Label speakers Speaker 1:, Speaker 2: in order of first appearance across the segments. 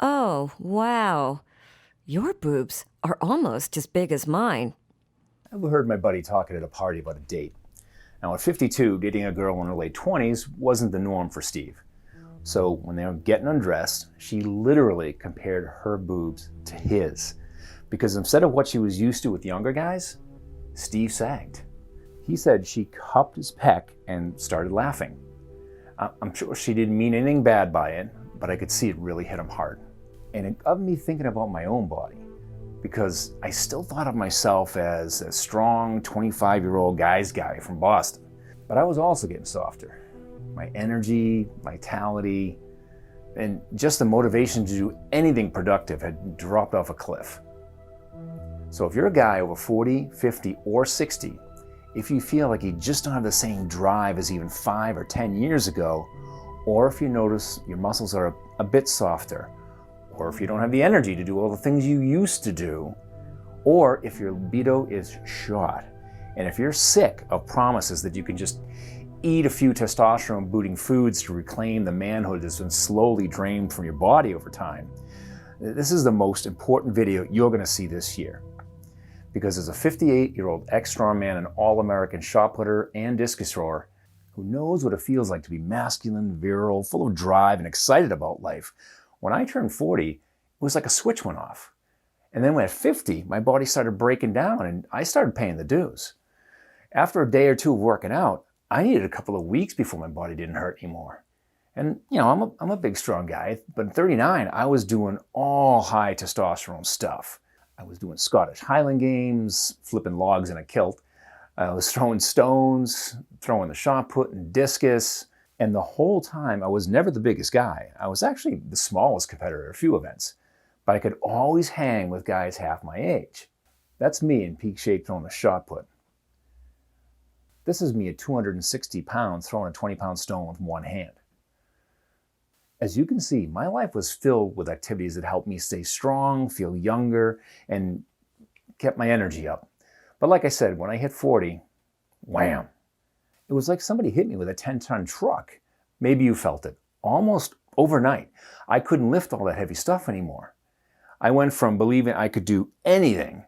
Speaker 1: Oh, wow. Your boobs are almost as big as mine.
Speaker 2: I overheard my buddy talking at a party about a date. Now, at 52, dating a girl in her late 20s wasn't the norm for Steve. So when they were getting undressed, she literally compared her boobs to his. Because instead of what she was used to with younger guys, Steve sagged. He said she cupped his pec and started laughing. I'm sure she didn't mean anything bad by it, but I could see it really hit him hard. And it got me thinking about my own body, because I still thought of myself as a strong 25-year-old guy's guy from Boston. But I was also getting softer. My energy, vitality, and just the motivation to do anything productive had dropped off a cliff. So if you're a guy over 40, 50, or 60, if you feel like you just don't have the same drive as even 5 or 10 years ago, or if you notice your muscles are a bit softer, or if you don't have the energy to do all the things you used to do, or if your libido is shot, and if you're sick of promises that you can just eat a few testosterone-boosting foods to reclaim the manhood that's been slowly drained from your body over time, this is the most important video you're going to see this year. Because as a 58-year-old ex-strongman and all-American shot putter and discus thrower who knows what it feels like to be masculine, virile, full of drive, and excited about life, when I turned 40, it was like a switch went off. And then when at 50, my body started breaking down and I started paying the dues. After a day or two of working out, I needed a couple of weeks before my body didn't hurt anymore. And I'm a big, strong guy, but at 39, I was doing all high testosterone stuff. I was doing Scottish Highland games, flipping logs in a kilt. I was throwing stones, throwing the shot put and discus. And the whole time, I was never the biggest guy. I was actually the smallest competitor at a few events. But I could always hang with guys half my age. That's me in peak shape throwing the shot put. This is me at 260 pounds throwing a 20-pound stone with one hand. As you can see, my life was filled with activities that helped me stay strong, feel younger, and kept my energy up. But like I said, when I hit 40, wham! It was like somebody hit me with a 10-ton truck. Maybe you felt it. Almost overnight, I couldn't lift all that heavy stuff anymore. I went from believing I could do anything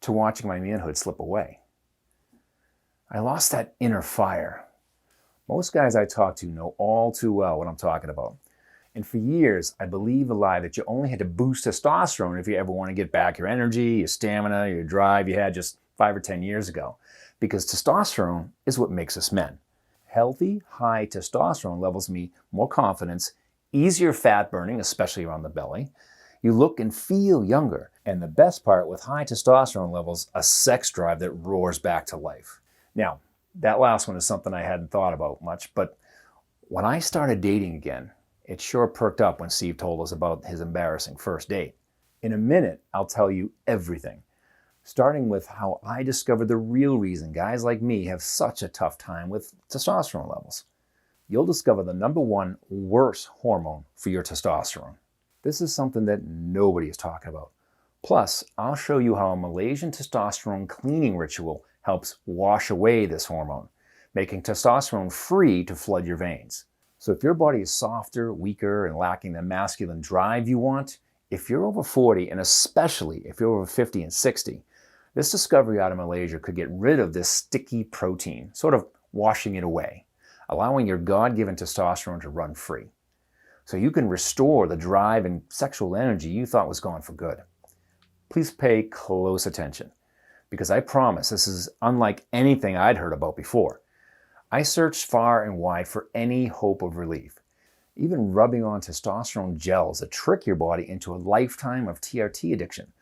Speaker 2: to watching my manhood slip away. I lost that inner fire. Most guys I talk to know all too well what I'm talking about. And for years, I believed the lie that you only had to boost testosterone if you ever want to get back your energy, your stamina, your drive you had just 5 or 10 years ago. Because testosterone is what makes us men. Healthy, high testosterone levels mean more confidence, easier fat burning, especially around the belly. You look and feel younger. And the best part, with high testosterone levels, a sex drive that roars back to life. Now, that last one is something I hadn't thought about much, but when I started dating again, it sure perked up when Steve told us about his embarrassing first date. In a minute, I'll tell you everything, starting with how I discovered the real reason guys like me have such a tough time with testosterone levels. You'll discover the #1 worst hormone for your testosterone. This is something that nobody is talking about. Plus, I'll show you how a Malaysian testosterone cleaning ritual helps wash away this hormone, making testosterone free to flood your veins. So if your body is softer, weaker, and lacking the masculine drive you want, if you're over 40, and especially if you're over 50 and 60, this discovery out of Malaysia could get rid of this sticky protein, sort of washing it away, allowing your God-given testosterone to run free. So you can restore the drive and sexual energy you thought was gone for good. Please pay close attention, because I promise this is unlike anything I'd heard about before. I searched far and wide for any hope of relief, even rubbing on testosterone gels that trick your body into a lifetime of TRT addiction.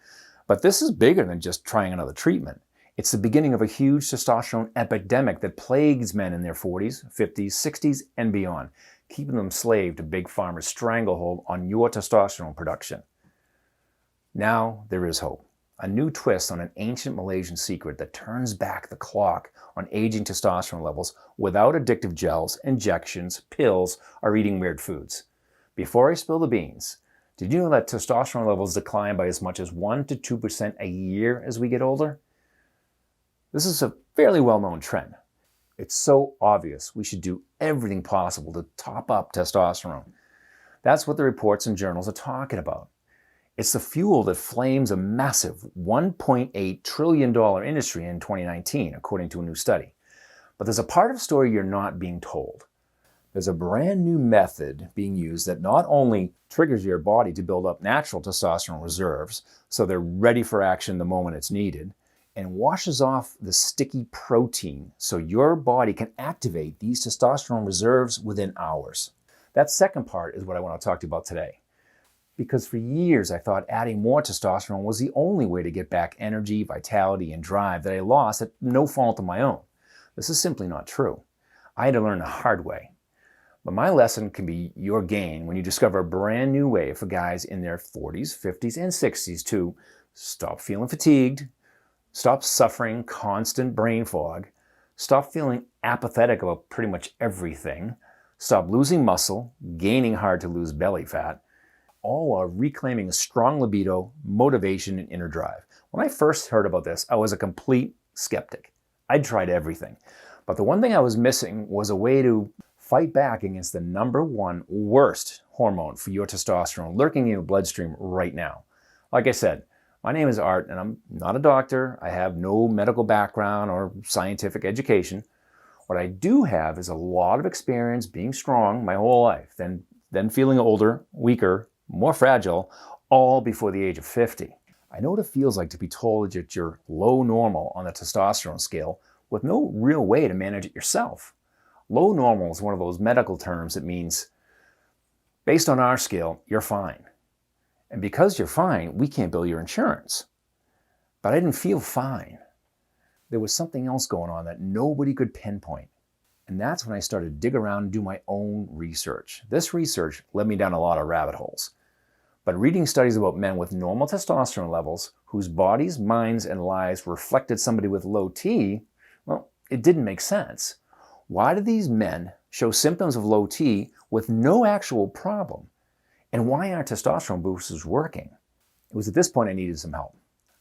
Speaker 2: But this is bigger than just trying another treatment. It's the beginning of a huge testosterone epidemic that plagues men in their 40s, 50s, 60s, and beyond, keeping them slave to Big Pharma's stranglehold on your testosterone production. Now there is hope. A new twist on an ancient Malaysian secret that turns back the clock on aging testosterone levels without addictive gels, injections, pills, or eating weird foods. Before I spill the beans, did you know that testosterone levels decline by as much as 1 to 2% a year as we get older? This is a fairly well-known trend. It's so obvious we should do everything possible to top up testosterone. That's what the reports and journals are talking about. It's the fuel that flames a massive $1.8 trillion industry in 2019, according to a new study. But there's a part of the story you're not being told. There's a brand new method being used that not only triggers your body to build up natural testosterone reserves, so they're ready for action the moment it's needed, and washes off the sticky protein so your body can activate these testosterone reserves within hours. That second part is what I want to talk to you about today. Because for years I thought adding more testosterone was the only way to get back energy, vitality, and drive that I lost at no fault of my own. This is simply not true. I had to learn the hard way. But my lesson can be your gain when you discover a brand new way for guys in their 40s, 50s, and 60s to stop feeling fatigued, stop suffering constant brain fog, stop feeling apathetic about pretty much everything, stop losing muscle, gaining hard to lose belly fat, all while reclaiming a strong libido, motivation, and inner drive. When I first heard about this, I was a complete skeptic. I'd tried everything. But the one thing I was missing was a way to fight back against the number one worst hormone for your testosterone lurking in your bloodstream right now. Like I said, my name is Art, and I'm not a doctor. I have no medical background or scientific education. What I do have is a lot of experience being strong my whole life, then feeling older, weaker, more fragile, all before the age of 50. I know what it feels like to be told that you're low normal on the testosterone scale with no real way to manage it yourself. Low normal is one of those medical terms that means, based on our scale, you're fine. And because you're fine, we can't bill your insurance. But I didn't feel fine. There was something else going on that nobody could pinpoint. And that's when I started to dig around and do my own research. This research led me down a lot of rabbit holes. But reading studies about men with normal testosterone levels, whose bodies, minds, and lives reflected somebody with low T, well, it didn't make sense. Why do these men show symptoms of low T with no actual problem? And why aren't testosterone boosters working? It was at this point I needed some help.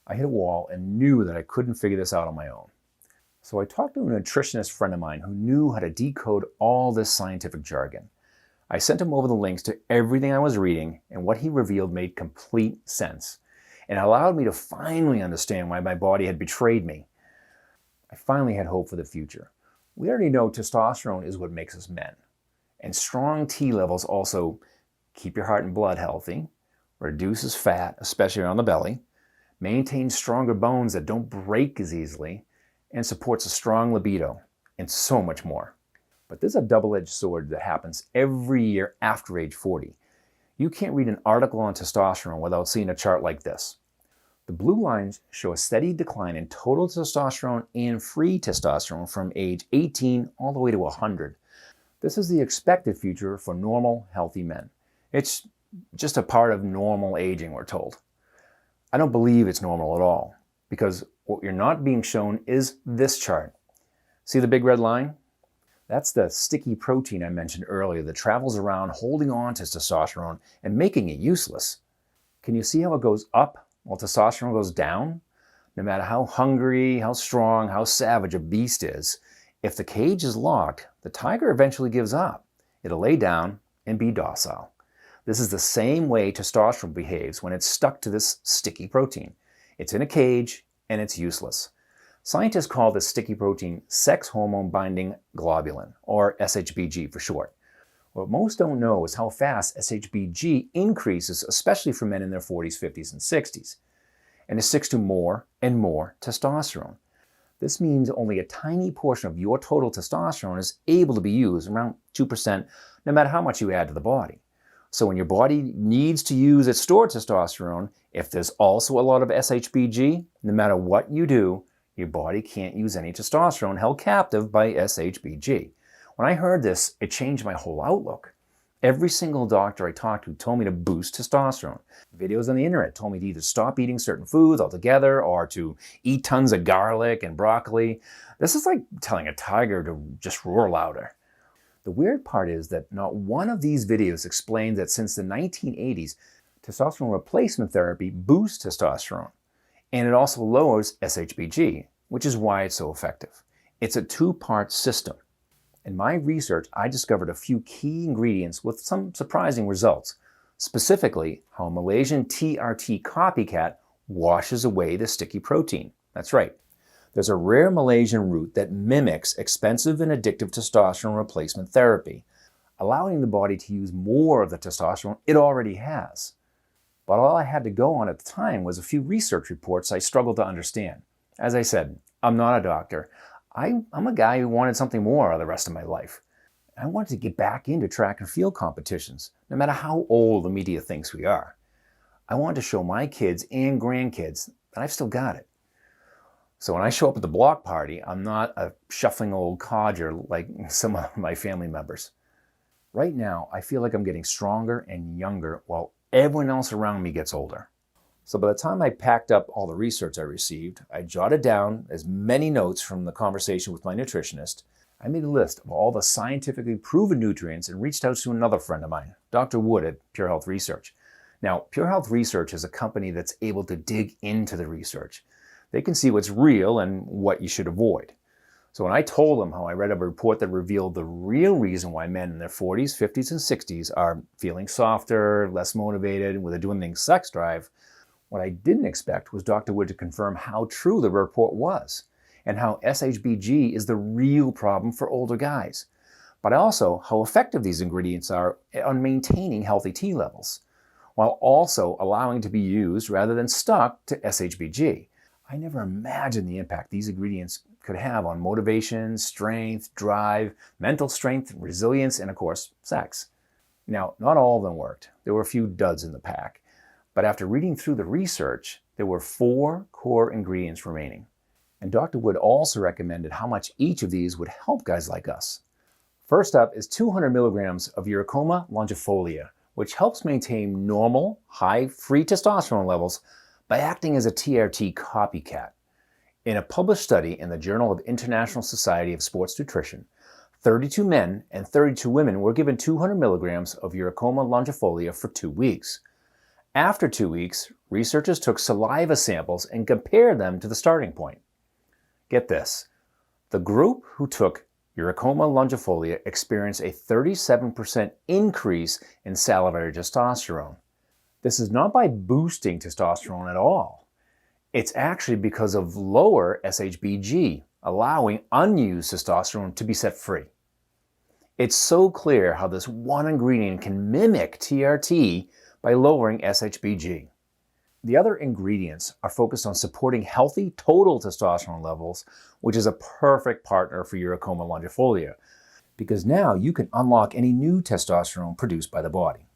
Speaker 2: I hit a wall and knew that I couldn't figure this out on my own. So I talked to a nutritionist friend of mine who knew how to decode all this scientific jargon. I sent him over the links to everything I was reading, and what he revealed made complete sense. And it allowed me to finally understand why my body had betrayed me. I finally had hope for the future. We already know testosterone is what makes us men. And strong T levels also keep your heart and blood healthy, reduces fat, especially around the belly, maintains stronger bones that don't break as easily, and supports a strong libido, and so much more. But there's a double-edged sword that happens every year after age 40. You can't read an article on testosterone without seeing a chart like this. The blue lines show a steady decline in total testosterone and free testosterone from age 18 all the way to 100. This is the expected future for normal, healthy men. It's just a part of normal aging, we're told. I don't believe it's normal at all, because what you're not being shown is this chart. See the big red line? That's the sticky protein I mentioned earlier that travels around holding on to testosterone and making it useless. Can you see how it goes up while testosterone goes down? No matter how hungry, how strong, how savage a beast is, if the cage is locked, the tiger eventually gives up. It'll lay down and be docile. This is the same way testosterone behaves when it's stuck to this sticky protein. It's in a cage and it's useless. Scientists call this sticky protein sex hormone binding globulin, or SHBG for short. What most don't know is how fast SHBG increases, especially for men in their 40s, 50s, and 60s. And it sticks to more and more testosterone. This means only a tiny portion of your total testosterone is able to be used, around 2%, no matter how much you add to the body. So when your body needs to use its stored testosterone, if there's also a lot of SHBG, no matter what you do, your body can't use any testosterone held captive by SHBG. When I heard this, it changed my whole outlook. Every single doctor I talked to told me to boost testosterone. Videos on the internet told me to either stop eating certain foods altogether or to eat tons of garlic and broccoli. This is like telling a tiger to just roar louder. The weird part is that not one of these videos explains that since the 1980s, testosterone replacement therapy boosts testosterone. And it also lowers SHBG, which is why it's so effective. It's a two-part system. In my research, I discovered a few key ingredients with some surprising results, specifically how a Malaysian TRT copycat washes away the sticky protein. That's right. There's a rare Malaysian root that mimics expensive and addictive testosterone replacement therapy, allowing the body to use more of the testosterone it already has. But all I had to go on at the time was a few research reports I struggled to understand. As I said, I'm not a doctor. I'm a guy who wanted something more out of the rest of my life. I wanted to get back into track and field competitions, no matter how old the media thinks we are. I wanted to show my kids and grandkids that I've still got it. So when I show up at the block party, I'm not a shuffling old codger like some of my family members. Right now, I feel like I'm getting stronger and younger while everyone else around me gets older. So by the time I packed up all the research I received, I jotted down as many notes from the conversation with my nutritionist. I made a list of all the scientifically proven nutrients and reached out to another friend of mine, Dr. Wood at PureHealth Research. Now, PureHealth Research is a company that's able to dig into the research. They can see what's real and what you should avoid. So when I told them how I read a report that revealed the real reason why men in their 40s, 50s, and 60s are feeling softer, less motivated, with a dwindling sex drive, what I didn't expect was Dr. Wood to confirm how true the report was and how SHBG is the real problem for older guys, but also how effective these ingredients are on maintaining healthy T levels, while also allowing to be used rather than stuck to SHBG. I never imagined the impact these ingredients could have on motivation, strength, drive, mental strength, resilience, and of course, sex. Now, not all of them worked. There were a few duds in the pack. But after reading through the research, there were 4 core ingredients remaining. And Dr. Wood also recommended how much each of these would help guys like us. First up is 200 milligrams of Uricoma longifolia, which helps maintain normal, high free testosterone levels by acting as a TRT copycat. In a published study in the Journal of International Society of Sports Nutrition, 32 men and 32 women were given 200 milligrams of Uricoma longifolia for 2 weeks. After 2 weeks, researchers took saliva samples and compared them to the starting point. Get this, the group who took Uricoma longifolia experienced a 37% increase in salivary testosterone. This is not by boosting testosterone at all. It's actually because of lower SHBG, allowing unused testosterone to be set free. It's so clear how this one ingredient can mimic TRT by lowering SHBG. The other ingredients are focused on supporting healthy total testosterone levels, which is a perfect partner for Uricoma longifolia, because now you can unlock any new testosterone produced by the body.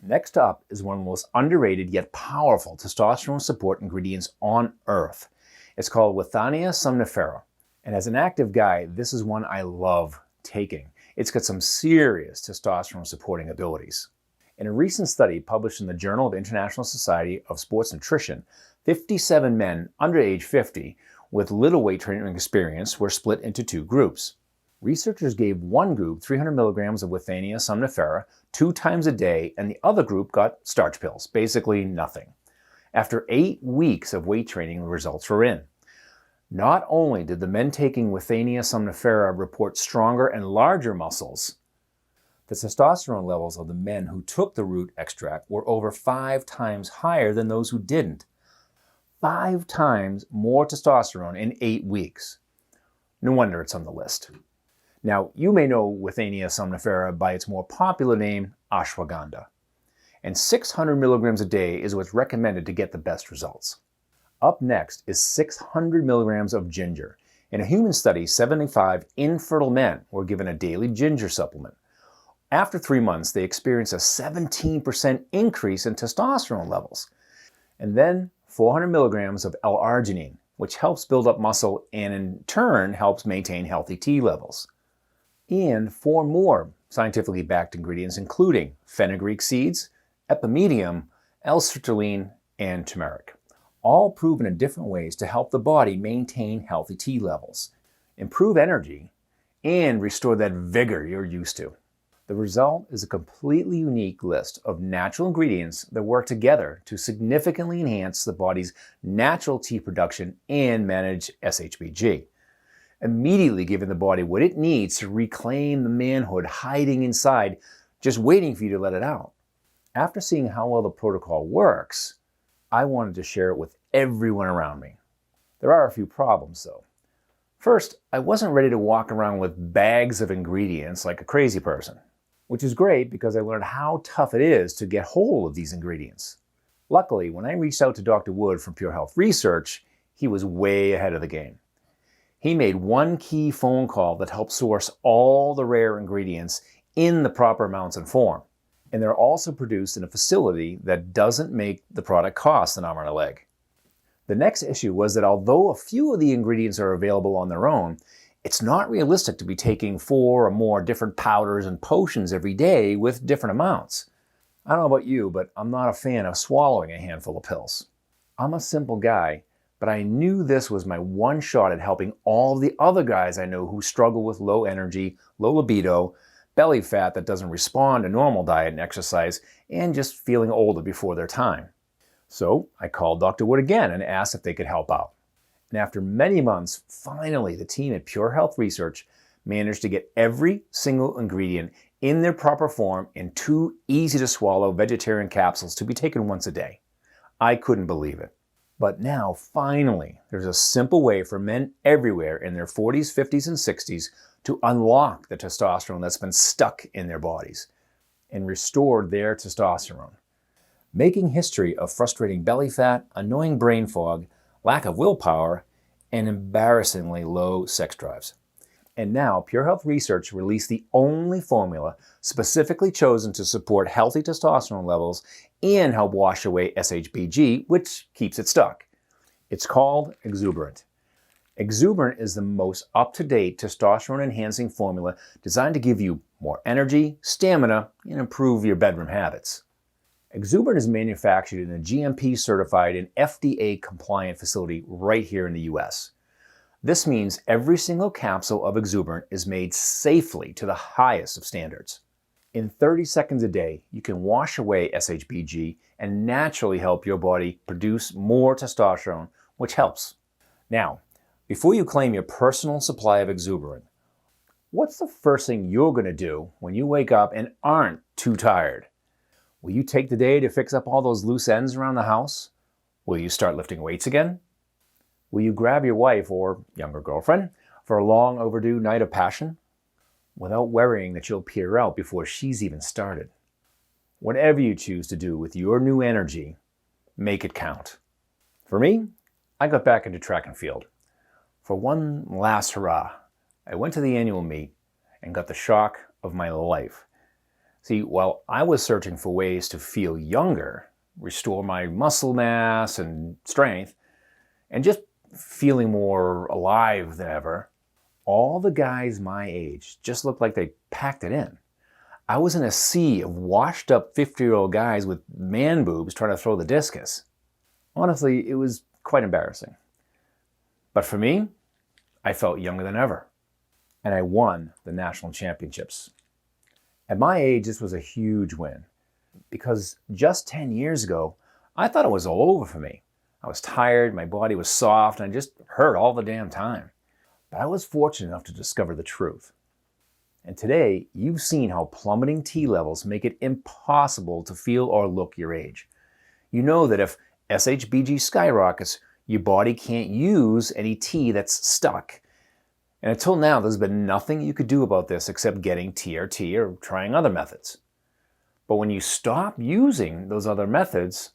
Speaker 2: Next up is one of the most underrated yet powerful testosterone support ingredients on Earth. It's called Withania somnifera. And as an active guy, this is one I love taking. It's got some serious testosterone supporting abilities. In a recent study published in the Journal of International Society of Sports Nutrition, 57 men under age 50 with little weight training experience were split into 2 groups. Researchers gave one group 300 milligrams of Withania somnifera 2 times a day, and the other group got starch pills, basically nothing. After 8 weeks of weight training, the results were in. Not only did the men taking Withania somnifera report stronger and larger muscles, the testosterone levels of the men who took the root extract were over 5 times higher than those who didn't. 5 times more testosterone in 8 weeks. No wonder it's on the list. Now, you may know Withania somnifera by its more popular name, ashwagandha. And 600 milligrams a day is what's recommended to get the best results. Up next is 600 milligrams of ginger. In a human study, 75 infertile men were given a daily ginger supplement. After 3 months, they experienced a 17% increase in testosterone levels. And then 400 milligrams of L-arginine, which helps build up muscle and in turn helps maintain healthy T levels. And 4 more scientifically backed ingredients, including fenugreek seeds, epimedium, L-citrulline, and turmeric, all proven in different ways to help the body maintain healthy T levels, improve energy, and restore that vigor you're used to. The result is a completely unique list of natural ingredients that work together to significantly enhance the body's natural T production and manage SHBG. immediately giving the body what it needs to reclaim the manhood hiding inside, just waiting for you to let it out. After seeing how well the protocol works, I wanted to share it with everyone around me. There are a few problems though. First, I wasn't ready to walk around with bags of ingredients like a crazy person, which is great because I learned how tough it is to get hold of these ingredients. Luckily, when I reached out to Dr. Wood from PureHealth Research, he was way ahead of the game. He made one key phone call that helped source all the rare ingredients in the proper amounts and form. And they're also produced in a facility that doesn't make the product cost an arm and a leg. The next issue was that although a few of the ingredients are available on their own, it's not realistic to be taking 4 or more different powders and potions every day with different amounts. I don't know about you, but I'm not a fan of swallowing a handful of pills. I'm a simple guy, but I knew this was my one shot at helping all the other guys I know who struggle with low energy, low libido, belly fat that doesn't respond to normal diet and exercise, and just feeling older before their time. So I called Dr. Wood again and asked if they could help out. And after many months, finally the team at PureHealth Research managed to get every single ingredient in their proper form in 2 easy-to-swallow vegetarian capsules to be taken once a day. I couldn't believe it. But now, finally, there's a simple way for men everywhere in their 40s, 50s, and 60s to unlock the testosterone that's been stuck in their bodies and restore their testosterone, making history of frustrating belly fat, annoying brain fog, lack of willpower, and embarrassingly low sex drives. And now, PureHealth Research released the only formula specifically chosen to support healthy testosterone levels and help wash away SHBG, which keeps it stuck. It's called Exuberant. Exuberant is the most up-to-date testosterone-enhancing formula designed to give you more energy, stamina, and improve your bedroom habits. Exuberant is manufactured in a GMP-certified and FDA-compliant facility right here in the US. This means every single capsule of Exuberant is made safely to the highest of standards. In 30 seconds a day, you can wash away SHBG and naturally help your body produce more testosterone, which helps. Now, before you claim your personal supply of Exuberant, what's the first thing you're going to do when you wake up and aren't too tired? Will you take the day to fix up all those loose ends around the house? Will you start lifting weights again? Will you grab your wife or younger girlfriend for a long overdue night of passion without worrying that you'll peter out before she's even started? Whatever you choose to do with your new energy, make it count. For me, I got back into track and field. For one last hurrah, I went to the annual meet and got the shock of my life. See, while I was searching for ways to feel younger, restore my muscle mass and strength, and just feeling more alive than ever, all the guys my age just looked like they packed it in. I was in a sea of washed up 50-year-old guys with man boobs trying to throw the discus. Honestly, it was quite embarrassing. But for me, I felt younger than ever. And I won the national championships. At my age, this was a huge win. Because just 10 years ago, I thought it was all over for me. I was tired, my body was soft, and I just hurt all the damn time. But I was fortunate enough to discover the truth. And today, you've seen how plummeting T levels make it impossible to feel or look your age. You know that if SHBG skyrockets, your body can't use any T that's stuck. And until now, there's been nothing you could do about this except getting TRT or trying other methods. But when you stop using those other methods,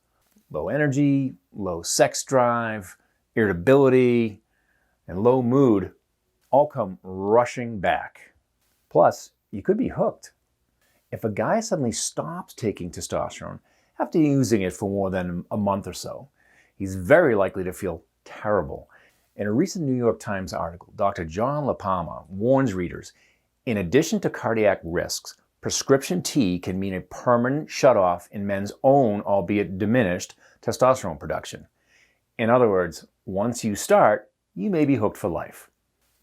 Speaker 2: low energy, low sex drive, irritability, and low mood all come rushing back. Plus, you could be hooked. If a guy suddenly stops taking testosterone after using it for more than a month or so, he's very likely to feel terrible. In a recent New York Times article, Dr. John LaPalma warns readers, in addition to cardiac risks, prescription T can mean a permanent shutoff in men's own, albeit diminished, testosterone production. In other words, once you start, you may be hooked for life.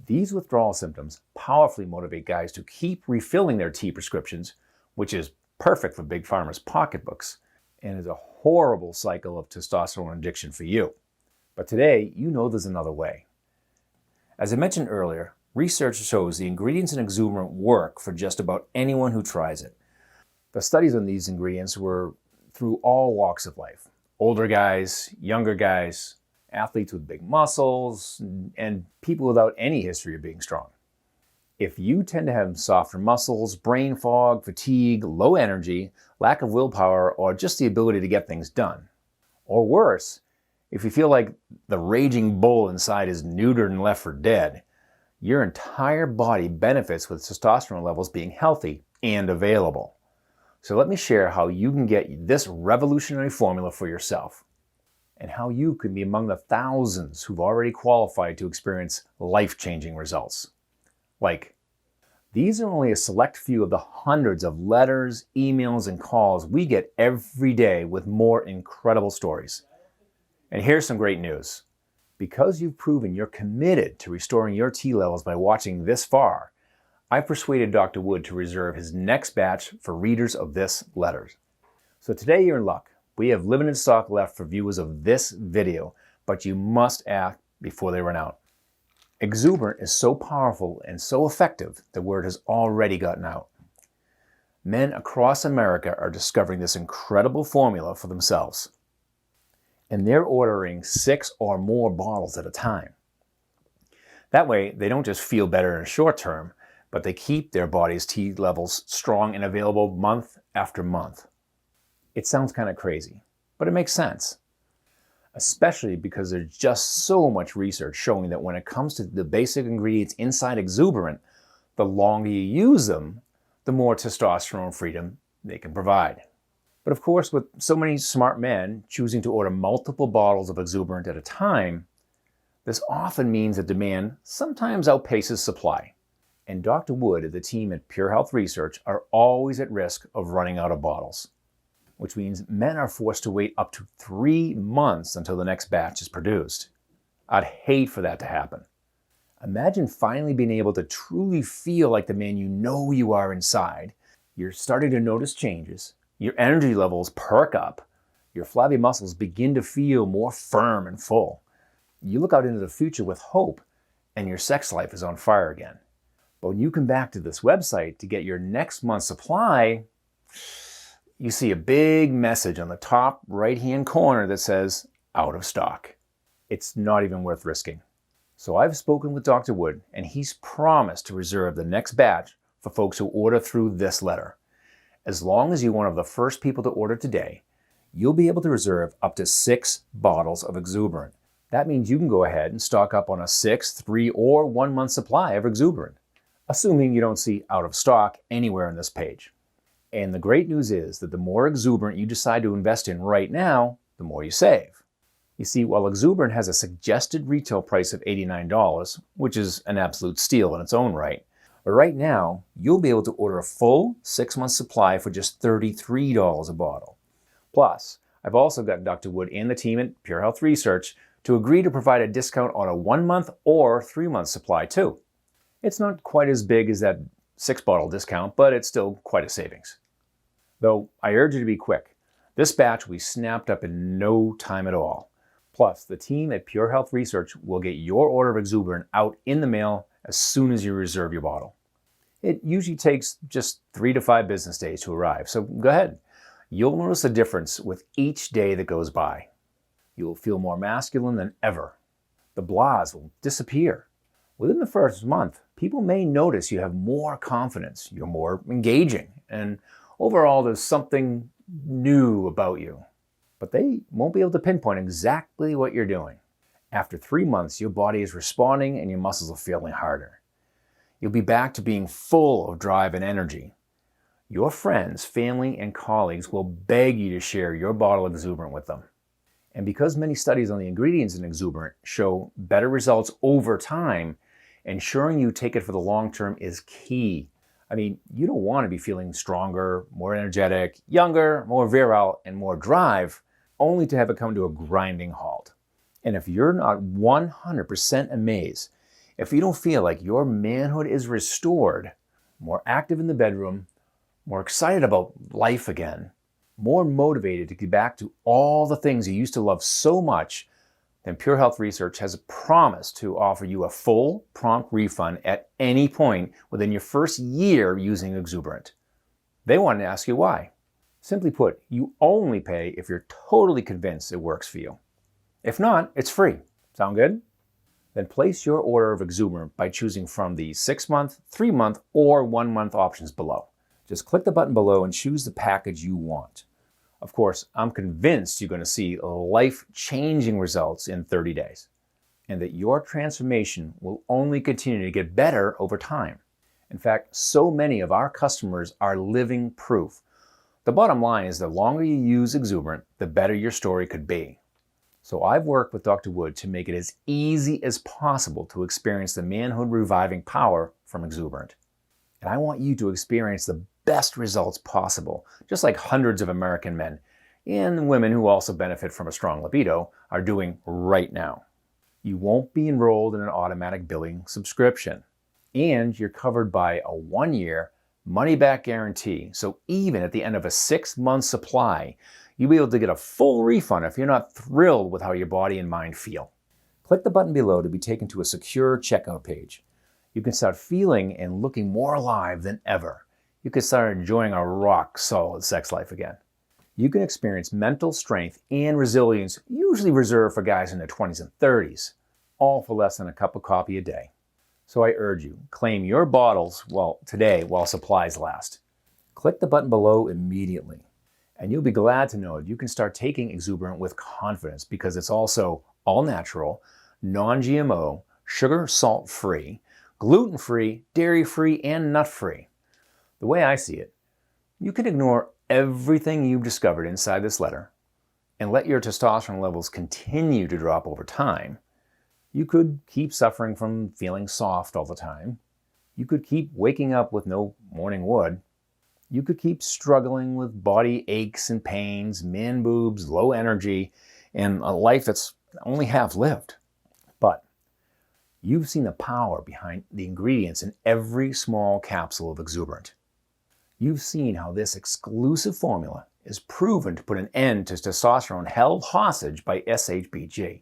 Speaker 2: These withdrawal symptoms powerfully motivate guys to keep refilling their T prescriptions, which is perfect for big pharma's pocketbooks, and is a horrible cycle of testosterone addiction for you. But today, you know there's another way. As I mentioned earlier, research shows the ingredients in Exuberant work for just about anyone who tries it. The studies on these ingredients were through all walks of life. Older guys, younger guys, athletes with big muscles, and people without any history of being strong. If you tend to have softer muscles, brain fog, fatigue, low energy, lack of willpower, or just the ability to get things done, or worse, if you feel like the raging bull inside is neutered and left for dead, your entire body benefits with testosterone levels being healthy and available. So let me share how you can get this revolutionary formula for yourself and how you can be among the thousands who've already qualified to experience life-changing results. These are only a select few of the hundreds of letters, emails, and calls we get every day with more incredible stories. And here's some great news. Because you've proven you're committed to restoring your T levels by watching this far, I persuaded Dr. Wood to reserve his next batch for readers of this letter. So today you're in luck. We have limited stock left for viewers of this video, but you must act before they run out. Exuberant is so powerful and so effective, the word has already gotten out. Men across America are discovering this incredible formula for themselves. And they're ordering 6 or more bottles at a time. That way, they don't just feel better in the short term, but they keep their body's T levels strong and available month after month. It sounds kind of crazy, but it makes sense. Especially because there's just so much research showing that when it comes to the basic ingredients inside Exuberant, the longer you use them, the more testosterone freedom they can provide. But of course, with so many smart men choosing to order multiple bottles of Exuberant at a time, this often means that demand sometimes outpaces supply. And Dr. Wood and the team at PureHealth Research are always at risk of running out of bottles, which means men are forced to wait up to 3 months until the next batch is produced. I'd hate for that to happen. Imagine finally being able to truly feel like the man you know you are inside. You're starting to notice changes. Your energy levels perk up. Your flabby muscles begin to feel more firm and full. You look out into the future with hope, and your sex life is on fire again. But when you come back to this website to get your next month's supply, you see a big message on the top right-hand corner that says, out of stock. It's not even worth risking. So I've spoken with Dr. Wood, and he's promised to reserve the next batch for folks who order through this letter. As long as you're one of the first people to order today, you'll be able to reserve up to 6 bottles of Exuberant. That means you can go ahead and stock up on a 6, 3, or 1 month supply of Exuberant, assuming you don't see out of stock anywhere on this page. And the great news is that the more Exuberant you decide to invest in right now, the more you save. You see, while Exuberant has a suggested retail price of $89, which is an absolute steal in its own right, but right now, you'll be able to order a full 6-month supply for just $33 a bottle. Plus, I've also got Dr. Wood and the team at PureHealth Research to agree to provide a discount on a 1-month or 3-month supply too. It's not quite as big as that 6-bottle discount, but it's still quite a savings. Though I urge you to be quick. This batch will be snapped up in no time at all. Plus, the team at PureHealth Research will get your order of Exuberant out in the mail as soon as you reserve your bottle. It usually takes just 3 to 5 business days to arrive, so go ahead. You'll notice a difference with each day that goes by. You will feel more masculine than ever. The blahs will disappear. Within the first month, people may notice you have more confidence, you're more engaging, and overall there's something new about you. But they won't be able to pinpoint exactly what you're doing. After 3 months, your body is responding and your muscles are feeling harder. You'll be back to being full of drive and energy. Your friends, family, and colleagues will beg you to share your bottle of Exuberant with them. And because many studies on the ingredients in Exuberant show better results over time, ensuring you take it for the long term is key. I mean, you don't want to be feeling stronger, more energetic, younger, more virile, and more drive, only to have it come to a grinding halt. And if you're not 100% amazed, if you don't feel like your manhood is restored, more active in the bedroom, more excited about life again, more motivated to get back to all the things you used to love so much, then PureHealth Research has promised to offer you a full, prompt refund at any point within your first year using Exuberant. They want to ask you why. Simply put, you only pay if you're totally convinced it works for you. If not, it's free. Sound good? Then place your order of Exuberant by choosing from the 6-month, 3-month, or 1-month options below. Just click the button below and choose the package you want. Of course, I'm convinced you're going to see life-changing results in 30 days, and that your transformation will only continue to get better over time. In fact, so many of our customers are living proof. The bottom line is the longer you use Exuberant, the better your story could be. So I've worked with Dr. Wood to make it as easy as possible to experience the manhood reviving power from Exuberant. And I want you to experience the best results possible, just like hundreds of American men and women who also benefit from a strong libido are doing right now. You won't be enrolled in an automatic billing subscription, and you're covered by a 1-year money-back guarantee. So even at the end of a 6-month supply, you'll be able to get a full refund if you're not thrilled with how your body and mind feel. Click the button below to be taken to a secure checkout page. You can start feeling and looking more alive than ever. You can start enjoying a rock-solid sex life again. You can experience mental strength and resilience usually reserved for guys in their 20s and 30s, all for less than a cup of coffee a day. So I urge you, claim your bottles, today while supplies last. Click the button below immediately, and you'll be glad to know that you can start taking Exuberant with confidence because it's also all natural, non-GMO, sugar, salt-free, gluten-free, dairy-free, and nut-free. The way I see it, you can ignore everything you've discovered inside this letter and let your testosterone levels continue to drop over time. You could keep suffering from feeling soft all the time. You could keep waking up with no morning wood. You could keep struggling with body aches and pains, man boobs, low energy, and a life that's only half lived. But you've seen the power behind the ingredients in every small capsule of Exuberant. You've seen how this exclusive formula is proven to put an end to testosterone held hostage by SHBG.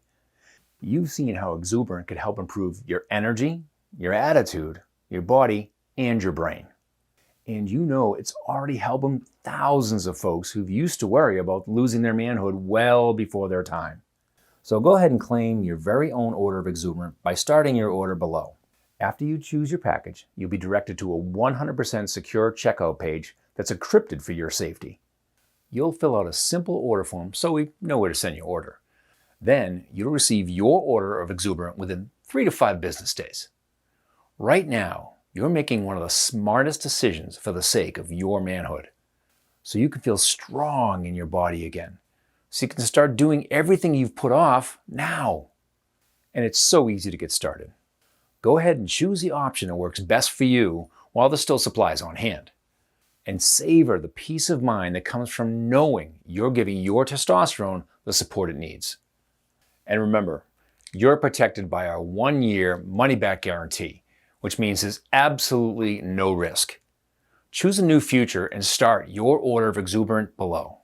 Speaker 2: You've seen how Exuberant could help improve your energy, your attitude, your body, and your brain. And you know it's already helping thousands of folks who've used to worry about losing their manhood well before their time. So go ahead and claim your very own order of Exuberant by starting your order below. After you choose your package, you'll be directed to a 100% secure checkout page that's encrypted for your safety. You'll fill out a simple order form so we know where to send your order. Then you'll receive your order of Exuberant within 3 to 5 business days. Right now, you're making one of the smartest decisions for the sake of your manhood. So you can feel strong in your body again. So you can start doing everything you've put off now. And it's so easy to get started. Go ahead and choose the option that works best for you while there's still supplies on hand. And savor the peace of mind that comes from knowing you're giving your testosterone the support it needs. And remember, you're protected by our 1-year money-back guarantee, which means there's absolutely no risk. Choose a new future and start your order of Exuberant below.